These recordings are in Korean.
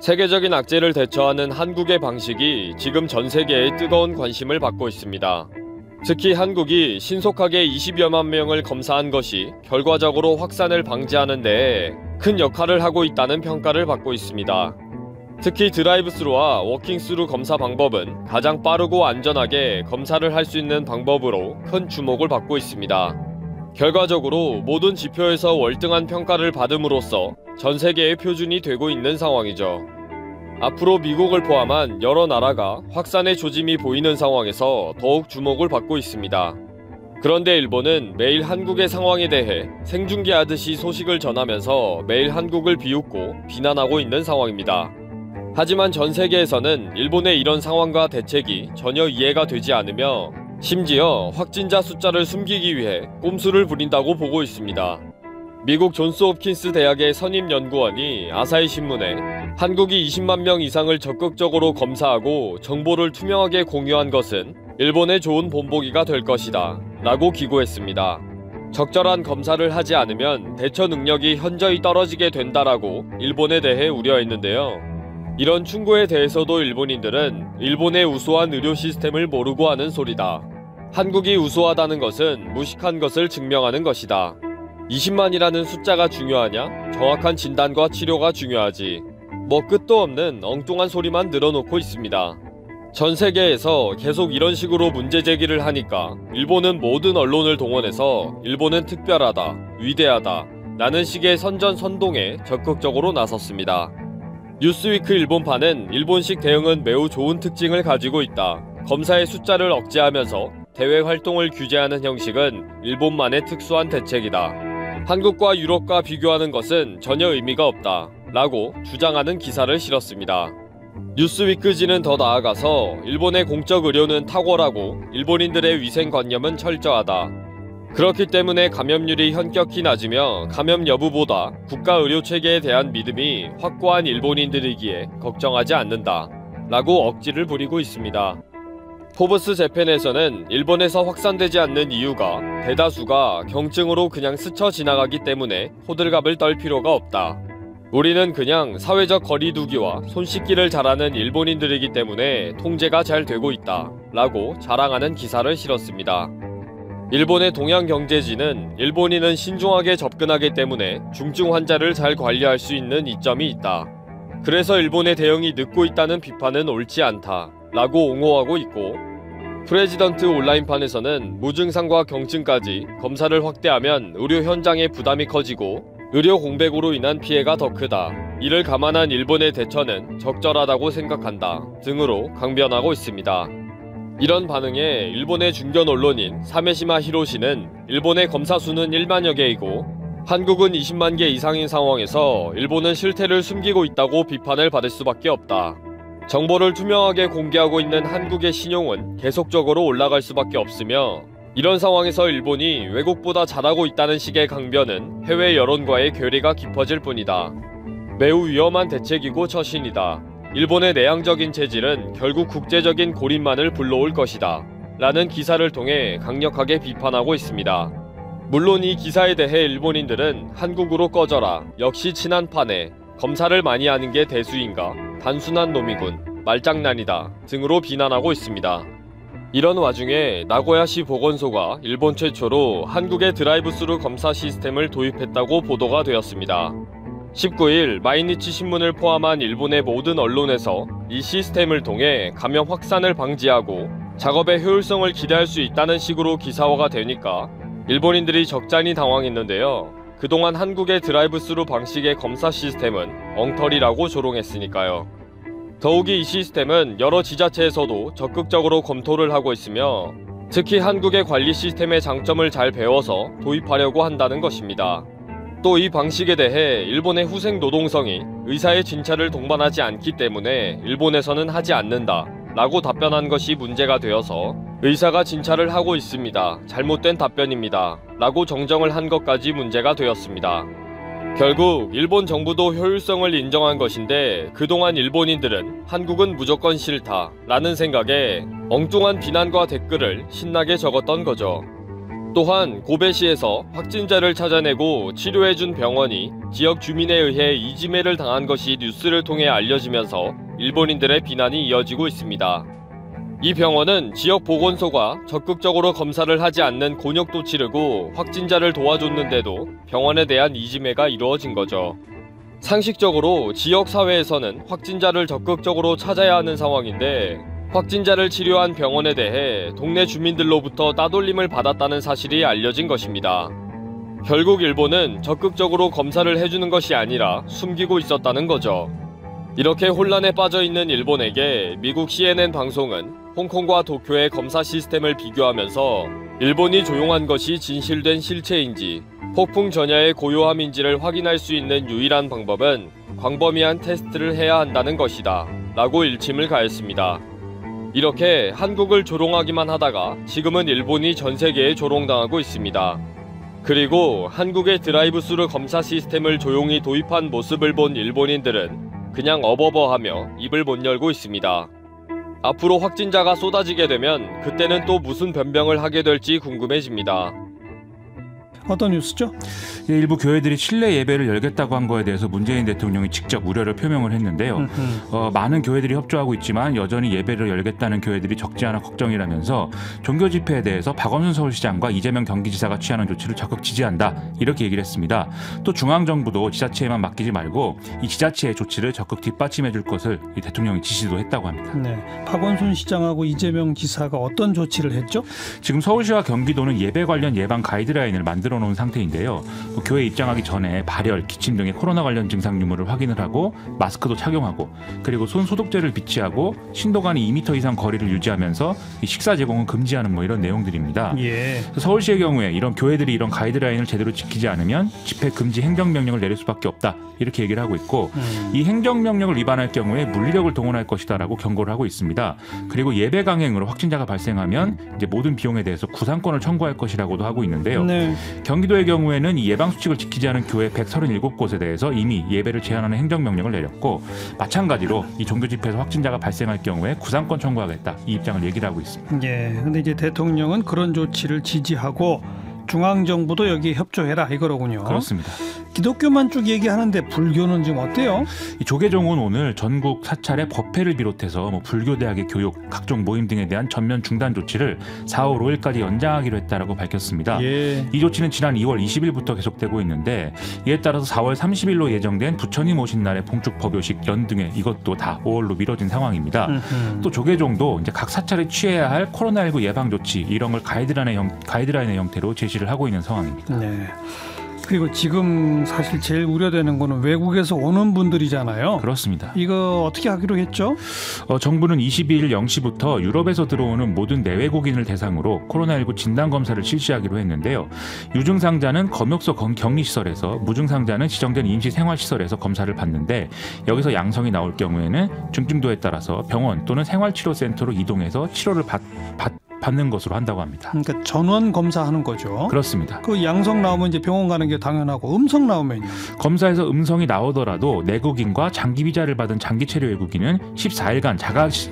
세계적인 악재를 대처하는 한국의 방식이 지금 전 세계에 뜨거운 관심을 받고 있습니다. 특히 한국이 신속하게 20여만 명을 검사한 것이 결과적으로 확산을 방지하는 데에 큰 역할을 하고 있다는 평가를 받고 있습니다. 특히 드라이브스루와 워킹스루 검사 방법은 가장 빠르고 안전하게 검사를 할 수 있는 방법으로 큰 주목을 받고 있습니다. 결과적으로 모든 지표에서 월등한 평가를 받음으로써 전 세계의 표준이 되고 있는 상황이죠. 앞으로 미국을 포함한 여러 나라가 확산의 조짐이 보이는 상황에서 더욱 주목을 받고 있습니다. 그런데 일본은 매일 한국의 상황에 대해 생중계하듯이 소식을 전하면서 매일 한국을 비웃고 비난하고 있는 상황입니다. 하지만 전 세계에서는 일본의 이런 상황과 대책이 전혀 이해가 되지 않으며 심지어 확진자 숫자를 숨기기 위해 꼼수를 부린다고 보고 있습니다. 미국 존스홉킨스 대학의 선임연구원이 아사히 신문에 한국이 20만 명 이상을 적극적으로 검사하고 정보를 투명하게 공유한 것은 일본에 좋은 본보기가 될 것이다 라고 기고했습니다. 적절한 검사를 하지 않으면 대처 능력이 현저히 떨어지게 된다라고 일본에 대해 우려했는데요. 이런 충고에 대해서도 일본인들은 일본의 우수한 의료 시스템을 모르고 하는 소리다. 한국이 우수하다는 것은 무식한 것을 증명하는 것이다. 20만이라는 숫자가 중요하냐? 정확한 진단과 치료가 중요하지. 뭐 끝도 없는 엉뚱한 소리만 늘어놓고 있습니다. 전 세계에서 계속 이런 식으로 문제 제기를 하니까 일본은 모든 언론을 동원해서 일본은 특별하다, 위대하다 라는 식의 선전선동에 적극적으로 나섰습니다. 뉴스위크 일본판은 일본식 대응은 매우 좋은 특징을 가지고 있다. 검사의 숫자를 억제하면서 대외 활동을 규제하는 형식은 일본만의 특수한 대책이다. 한국과 유럽과 비교하는 것은 전혀 의미가 없다 라고 주장하는 기사를 실었습니다. 뉴스위크지는 더 나아가서 일본의 공적 의료는 탁월하고 일본인들의 위생관념은 철저하다. 그렇기 때문에 감염률이 현격히 낮으며 감염 여부보다 국가 의료체계에 대한 믿음이 확고한 일본인들이기에 걱정하지 않는다 라고 억지를 부리고 있습니다. 포브스 재팬에서는 일본에서 확산되지 않는 이유가 대다수가 경증으로 그냥 스쳐 지나가기 때문에 호들갑을 떨 필요가 없다. 우리는 그냥 사회적 거리두기와 손 씻기를 잘하는 일본인들이기 때문에 통제가 잘 되고 있다 라고 자랑하는 기사를 실었습니다. 일본의 동양경제지는 일본인은 신중하게 접근하기 때문에 중증 환자를 잘 관리할 수 있는 이점이 있다. 그래서 일본의 대응이 늦고 있다는 비판은 옳지 않다 라고 옹호하고 있고, 프레지던트 온라인판에서는 무증상과 경증까지 검사를 확대하면 의료 현장의 부담이 커지고 의료 공백으로 인한 피해가 더 크다. 이를 감안한 일본의 대처는 적절하다고 생각한다 등으로 강변하고 있습니다. 이런 반응에 일본의 중견 언론인 사메시마 히로시는 일본의 검사 수는 1만여 개이고 한국은 20만 개 이상인 상황에서 일본은 실태를 숨기고 있다고 비판을 받을 수밖에 없다. 정보를 투명하게 공개하고 있는 한국의 신용은 계속적으로 올라갈 수밖에 없으며 이런 상황에서 일본이 외국보다 잘하고 있다는 식의 강변은 해외 여론과의 괴리가 깊어질 뿐이다. 매우 위험한 대책이고 처신이다. 일본의 내향적인 체질은 결국 국제적인 고립만을 불러올 것이다 라는 기사를 통해 강력하게 비판하고 있습니다. 물론 이 기사에 대해 일본인들은 한국으로 꺼져라, 역시 친한 판에 검사를 많이 하는 게 대수인가, 단순한 놈이군, 말장난이다 등으로 비난하고 있습니다. 이런 와중에 나고야시 보건소가 일본 최초로 한국의 드라이브스루 검사 시스템을 도입했다고 보도가 되었습니다. 19일 마이니치 신문을 포함한 일본의 모든 언론에서 이 시스템을 통해 감염 확산을 방지하고 작업의 효율성을 기대할 수 있다는 식으로 기사화가 되니까 일본인들이 적잖이 당황했는데요. 그동안 한국의 드라이브스루 방식의 검사 시스템은 엉터리라고 조롱했으니까요. 더욱이 이 시스템은 여러 지자체에서도 적극적으로 검토를 하고 있으며 특히 한국의 관리 시스템의 장점을 잘 배워서 도입하려고 한다는 것입니다. 또 이 방식에 대해 일본의 후생 노동성이 의사의 진찰을 동반하지 않기 때문에 일본에서는 하지 않는다 라고 답변한 것이 문제가 되어서 의사가 진찰을 하고 있습니다. 잘못된 답변입니다 라고 정정을 한 것까지 문제가 되었습니다. 결국 일본 정부도 효율성을 인정한 것인데 그동안 일본인들은 한국은 무조건 싫다 라는 생각에 엉뚱한 비난과 댓글을 신나게 적었던 거죠. 또한 고베시에서 확진자를 찾아내고 치료해준 병원이 지역 주민에 의해 이지매를 당한 것이 뉴스를 통해 알려지면서 일본인들의 비난이 이어지고 있습니다. 이 병원은 지역 보건소가 적극적으로 검사를 하지 않는 곤욕도 치르고 확진자를 도와줬는데도 병원에 대한 이지매가 이루어진 거죠. 상식적으로 지역 사회에서는 확진자를 적극적으로 찾아야 하는 상황인데 확진자를 치료한 병원에 대해 동네 주민들로부터 따돌림을 받았다는 사실이 알려진 것입니다. 결국 일본은 적극적으로 검사를 해주는 것이 아니라 숨기고 있었다는 거죠. 이렇게 혼란에 빠져 있는 일본에게 미국 CNN 방송은 홍콩과 도쿄의 검사 시스템을 비교하면서 일본이 조용한 것이 진실된 실체인지 폭풍 전야의 고요함인지를 확인할 수 있는 유일한 방법은 광범위한 테스트를 해야 한다는 것이다 라고 일침을 가했습니다. 이렇게 한국을 조롱하기만 하다가 지금은 일본이 전 세계에 조롱당하고 있습니다. 그리고 한국의 드라이브스루 검사 시스템을 조용히 도입한 모습을 본 일본인들은 그냥 어버버하며 입을 못 열고 있습니다. 앞으로 확진자가 쏟아지게 되면 그때는 또 무슨 변명을 하게 될지 궁금해집니다. 어떤 뉴스죠? 일부 교회들이 실내 예배를 열겠다고 한 거에 대해서 문재인 대통령이 직접 우려를 표명을 했는데요. 많은 교회들이 협조하고 있지만 여전히 예배를 열겠다는 교회들이 적지 않아 걱정이라면서 종교 집회에 대해서 박원순 서울시장과 이재명 경기지사가 취하는 조치를 적극 지지한다 이렇게 얘기를 했습니다. 또 중앙정부도 지자체에만 맡기지 말고 이 지자체의 조치를 적극 뒷받침해 줄 것을 이 대통령이 지시도 했다고 합니다. 네, 박원순 시장하고 이재명 지사가 어떤 조치를 했죠? 지금 서울시와 경기도는 예배 관련 예방 가이드라인을 만들어 놓은 상태인데요. 교회에 입장하기 전에 발열, 기침 등의 코로나 관련 증상 유무를 확인을 하고 마스크도 착용하고 그리고 손 소독제를 비치하고 신도 간이 2m 이상 거리를 유지하면서 이 식사 제공은 금지하는 이런 내용들입니다. 예. 서울시의 경우에 이런 교회들이 이런 가이드라인을 제대로 지키지 않으면 집회 금지 행정명령을 내릴 수밖에 없다 이렇게 얘기를 하고 있고 이 행정명령을 위반할 경우에 물리력을 동원할 것이다라고 경고를 하고 있습니다. 그리고 예배 강행으로 확진자가 발생하면 이제 모든 비용에 대해서 구상권을 청구할 것이라고도 하고 있는데요. 네. 경기도의 경우에는 이 예방수칙을 지키지 않은 교회 137곳에 대해서 이미 예배를 제한하는 행정명령을 내렸고 마찬가지로 이 종교 집회에서 확진자가 발생할 경우에 구상권 청구하겠다 이 입장을 얘기를 하고 있습니다. 예. 근데 이제 대통령은 그런 조치를 지지하고 중앙정부도 여기에 협조해라 이거로군요. 그렇습니다. 기독교만 쭉 얘기하는데 불교는 지금 어때요? 이 조계종은 오늘 전국 사찰의 법회를 비롯해서 불교대학의 교육, 각종 모임 등에 대한 전면 중단 조치를 4월 5일까지 연장하기로 했다라고 밝혔습니다. 예. 이 조치는 지난 2월 20일부터 계속되고 있는데 이에 따라서 4월 30일로 예정된 부처님 오신 날의 봉축 법요식 연등회 이것도 다 5월로 미뤄진 상황입니다. 또 조계종도 이제 각 사찰이 취해야 할 코로나19 예방 조치 이런 걸 가이드라인의 형태로 제시를 하고 있는 상황입니다. 네. 그리고 지금 사실 제일 우려되는 거는 외국에서 오는 분들이잖아요. 그렇습니다. 이거 어떻게 하기로 했죠? 정부는 22일 0시부터 유럽에서 들어오는 모든 내외국인을 대상으로 코로나19 진단검사를 실시하기로 했는데요. 유증상자는 검역소 격리시설에서 무증상자는 지정된 임시생활시설에서 검사를 받는데 여기서 양성이 나올 경우에는 중증도에 따라서 병원 또는 생활치료센터로 이동해서 치료를 받는 것으로 한다고 합니다. 그러니까 전원 검사하는 거죠. 그렇습니다. 그 양성 나오면 이제 병원 가는 게 당연하고 음성 나오면요. 검사에서 음성이 나오더라도 내국인과 장기 비자를 받은 장기 체류 외국인은 14일간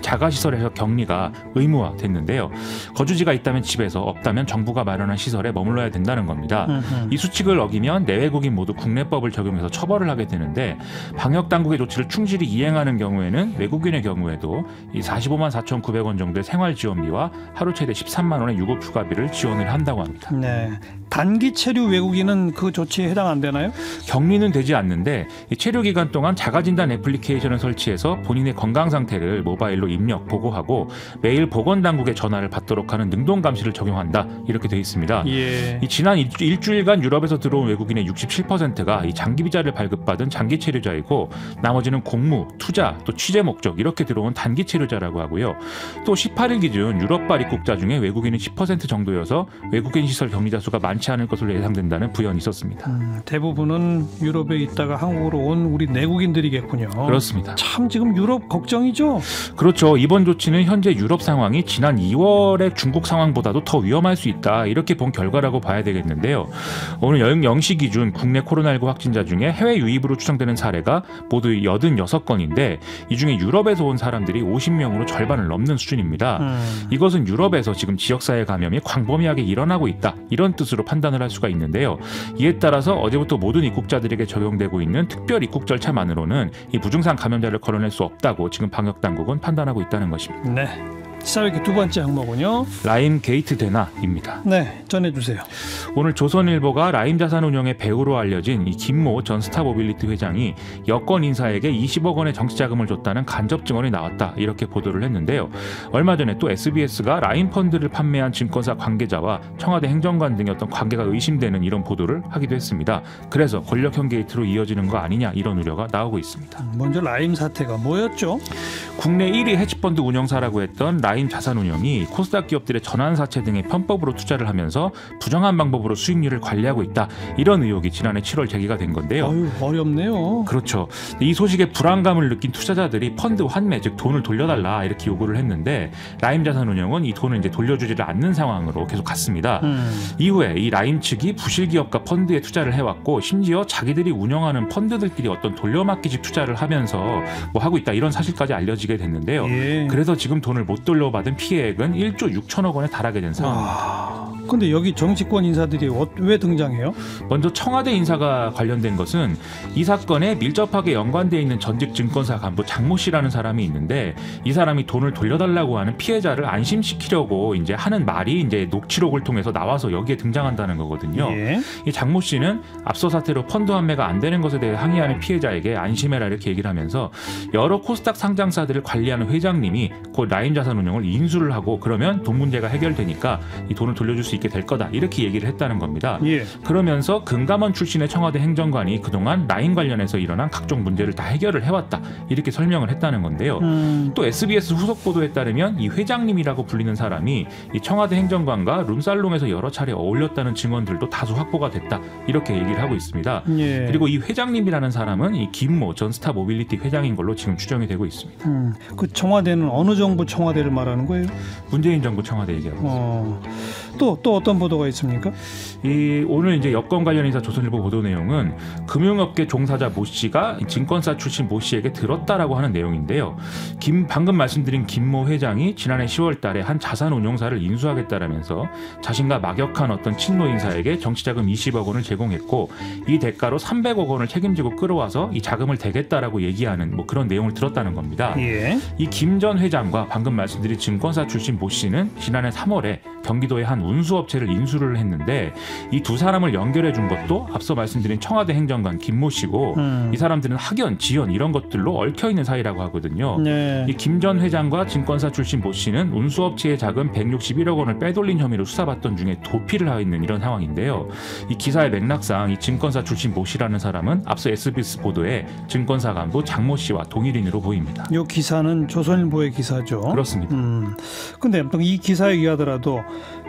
자가시설에서 격리가 의무화됐는데요. 거주지가 있다면 집에서 없다면 정부가 마련한 시설에 머물러야 된다는 겁니다. 이 수칙을 어기면 내외국인 모두 국내법을 적용해서 처벌을 하게 되는데 방역 당국의 조치를 충실히 이행하는 경우에는 외국인의 경우에도 이 45만 4,900원 정도의 생활지원비와 하루 최대 13만 원의 유급 휴가비를 지원을 한다고 합니다. 네. 단기 체류 외국인은 그 조치에 해당 안 되나요? 격리는 되지 않는데 이 체류 기간 동안 자가진단 애플리케이션을 설치해서 본인의 건강 상태를 모바일로 입력, 보고하고 매일 보건당국에 전화를 받도록 하는 능동감시를 적용한다 이렇게 돼 있습니다. 예. 이 지난 일주일간 유럽에서 들어온 외국인의 67%가 이 장기 비자를 발급받은 장기 체류자이고 나머지는 공무, 투자, 또 취재 목적 이렇게 들어온 단기 체류자라고 하고요. 또 18일 기준 유럽발 입국자 중에 외국인은 10% 정도여서 외국인 시설 격리자 수가 많지 않을 것으로 예상된다는 부연이 있었습니다. 대부분은 유럽에 있다가 한국으로 온 우리 내국인들이겠군요. 그렇습니다. 참 지금 유럽 걱정이죠? 그렇죠. 이번 조치는 현재 유럽 상황이 지난 2월의 중국 상황보다도 더 위험할 수 있다 이렇게 본 결과라고 봐야 되겠는데요. 오늘 0시 기준 국내 코로나19 확진자 중에 해외 유입으로 추정되는 사례가 모두 86건인데 이 중에 유럽에서 온 사람들이 50명으로 절반을 넘는 수준입니다. 이것은 유럽에 기업에서 지금 지역사회 감염이 광범위하게 일어나고 있다. 이런 뜻으로 판단을 할 수가 있는데요. 이에 따라서 어제부터 모든 입국자들에게 적용되고 있는 특별 입국 절차만으로는 이 무증상 감염자를 걸어낼 수 없다고 지금 방역당국은 판단하고 있다는 것입니다. 네. 시사회기 두 번째 항목은요. 라임 게이트 대나입니다. 네, 전해주세요. 오늘 조선일보가 라임 자산운용의 배우로 알려진 이 김모 전 스타모빌리티 회장이 여권 인사에게 20억 원의 정치자금을 줬다는 간접 증언이 나왔다. 이렇게 보도를 했는데요. 얼마 전에 또 SBS가 라임 펀드를 판매한 증권사 관계자와 청와대 행정관 등의 어떤 관계가 의심되는 이런 보도를 하기도 했습니다. 그래서 권력형 게이트로 이어지는 거 아니냐 이런 우려가 나오고 있습니다. 먼저 라임 사태가 뭐였죠? 국내 1위 헤지펀드 운영사라고 했던 라임 자산운용이 코스닥 기업들의 전환사채 등의 편법으로 투자를 하면서 부정한 방법으로 수익률을 관리하고 있다. 이런 의혹이 지난해 7월 제기가 된 건데요. 아유, 어렵네요. 그렇죠. 이 소식에 불안감을 느낀 투자자들이 펀드 환매, 즉 돈을 돌려달라 이렇게 요구를 했는데 라임 자산운용은 이 돈을 이제 돌려주지를 않는 상황으로 계속 갔습니다. 이후에 이 라임 측이 부실 기업과 펀드에 투자를 해왔고 심지어 자기들이 운영하는 펀드들끼리 어떤 돌려막기식 투자를 하면서 뭐 하고 있다 이런 사실까지 알려지게 됐는데요. 예. 그래서 지금 돈을 못 돌려받은 피해액은 1조 6천억 원에 달하게 된 상황입니다. 근데 여기 정치권 인사들이 왜 등장해요? 먼저 청와대 인사가 관련된 것은 이 사건에 밀접하게 연관되어 있는 전직 증권사 간부 장모 씨라는 사람이 있는데 이 사람이 돈을 돌려달라고 하는 피해자를 안심시키려고 이제 하는 말이 이제 녹취록을 통해서 나와서 여기에 등장한다는 거거든요. 예. 이 장모 씨는 앞서 사태로 펀드 환매가 안 되는 것에 대해 항의하는 피해자에게 안심해라 이렇게 얘기를 하면서 여러 코스닥 상장사들을 관리하는 회장님이 곧 라임 자산운용을 인수를 하고 그러면 돈 문제가 해결되니까 이 돈을 돌려줄 수 있게 될 거다 이렇게 얘기를 했다는 겁니다. 예. 그러면서 금감원 출신의 청와대 행정관이 그동안 라임 관련해서 일어난 각종 문제를 다 해결을 해왔다 이렇게 설명을 했다는 건데요. 또 SBS 후속 보도에 따르면 이 회장님이라고 불리는 사람이 이 청와대 행정관과 룸살롱에서 여러 차례 어울렸다는 증언들도 다수 확보가 됐다 이렇게 얘기를 하고 있습니다. 예. 그리고 이 회장님이라는 사람은 이 김모 전 스타 모빌리티 회장인 걸로 지금 추정이 되고 있습니다. 그 청와대는 어느 정부 청와대를 말하는 거예요? 문재인 정부 청와대 얘기하고 있습니다. 또 어떤 보도가 있습니까? 오늘 이제 여권 관련 인사 조선일보 보도 내용은 금융업계 종사자 모 씨가 증권사 출신 모 씨에게 들었다라고 하는 내용인데요. 방금 말씀드린 김모 회장이 지난해 10월달에 한 자산운용사를 인수하겠다라면서 자신과 막역한 어떤 친노 인사에게 정치자금 20억 원을 제공했고 이 대가로 300억 원을 책임지고 끌어와서 이 자금을 대겠다라고 얘기하는 뭐 그런 내용을 들었다는 겁니다. 예. 이 김 전 회장과 방금 말씀드린 증권사 출신 모 씨는 지난해 3월에 경기도의 한 운수업체를 인수를 했는데 이 두 사람을 연결해 준 것도 앞서 말씀드린 청와대 행정관 김모 씨고 이 사람들은 학연, 지연 이런 것들로 얽혀 있는 사이라고 하거든요. 네. 이 김 전 회장과 증권사 출신 모 씨는 운수업체의 자금 161억 원을 빼돌린 혐의로 수사받던 중에 도피를 하고 있는 이런 상황인데요. 이 기사의 맥락상 이 증권사 출신 모 씨라는 사람은 앞서 SBS 보도에 증권사 간부 장모 씨와 동일인으로 보입니다. 이 기사는 조선일보의 기사죠. 그렇습니다. 근데 이 기사에 의하더라도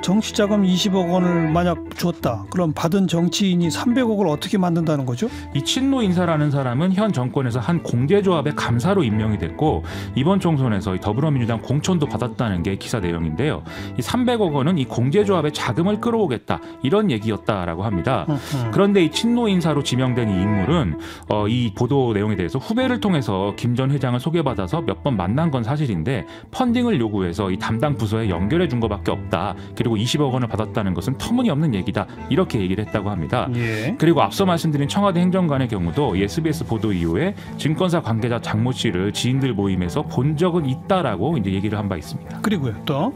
정치자금 20억 원을 만약 줬다. 그럼 받은 정치인이 300억을 어떻게 만든다는 거죠? 이 친노 인사라는 사람은 현 정권에서 한 공제조합의 감사로 임명이 됐고 이번 총선에서 더불어민주당 공천도 받았다는 게 기사 내용인데요. 이 300억 원은 이 공제조합의 자금을 끌어오겠다 이런 얘기였다라고 합니다. 그런데 이 친노 인사로 지명된 이 인물은 이 보도 내용에 대해서 후배를 통해서 김 전 회장을 소개받아서 몇 번 만난 건 사실인데 펀딩을 요구해서 이 담당 부서에 연결해 준 것밖에 없다. 그리고 20억 원을 받았다는 것은 터무니없는 얘기다. 이렇게 얘기를 했다고 합니다. 예. 그리고 앞서 말씀드린 청와대 행정관의 경우도 SBS 보도 이후에 증권사 관계자 장모 씨를 지인들 모임에서 본 적은 있다라고 이제 얘기를 한 바 있습니다. 그리고요 또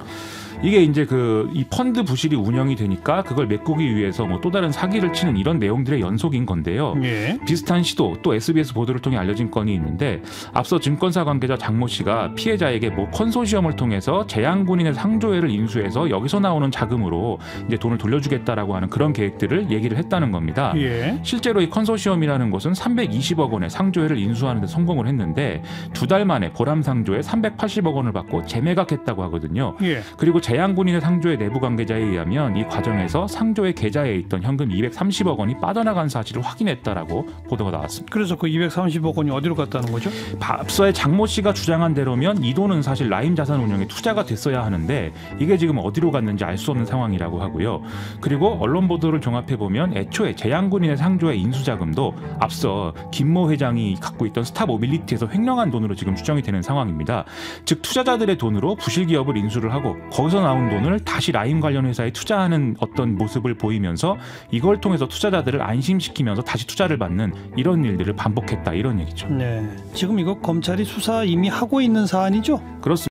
이게 이제 이 펀드 부실이 운영이 되니까 그걸 메꾸기 위해서 뭐 또 다른 사기를 치는 이런 내용들의 연속인 건데요. 예. 비슷한 시도 또 SBS 보도를 통해 알려진 건이 있는데 앞서 증권사 관계자 장모 씨가 피해자에게 뭐 컨소시엄을 통해서 재향군인의 상조회를 인수해서 여기서 나오는 자금으로 이제 돈을 돌려주겠다라고 하는 그런 계획들을 얘기를 했다는 겁니다. 예. 실제로 이 컨소시엄이라는 곳은 320억 원의 상조회를 인수하는 데 성공을 했는데 2달 만에 보람 상조에 380억 원을 받고 재매각했다고 하거든요. 예. 그리고 재향군인의 상조의 내부 관계자에 의하면 이 과정에서 상조의 계좌에 있던 현금 230억 원이 빠져나간 사실을 확인했다라고 보도가 나왔습니다. 그래서 그 230억 원이 어디로 갔다는 거죠? 앞서의 장모 씨가 주장한 대로면 이 돈은 사실 라임 자산운용에 투자가 됐어야 하는데 이게 지금 어디로 갔는지 알 수 없는 상황이라고 하고요. 그리고 언론 보도를 종합해보면 애초에 재향군인의 상조의 인수자금도 앞서 김모 회장이 갖고 있던 스타모빌리티에서 횡령한 돈으로 지금 추정이 되는 상황입니다. 즉 투자자들의 돈으로 부실기업을 인수를 하고 거기서 거기서 나온 돈을 다시 라임 관련 회사에 투자하는 어떤 모습을 보이면서 이걸 통해서 투자자들을 안심시키면서 다시 투자를 받는 이런 일들을 반복했다 이런 얘기죠. 네. 지금 이거 검찰이 수사 이미 하고 있는 사안이죠? 그렇습니다.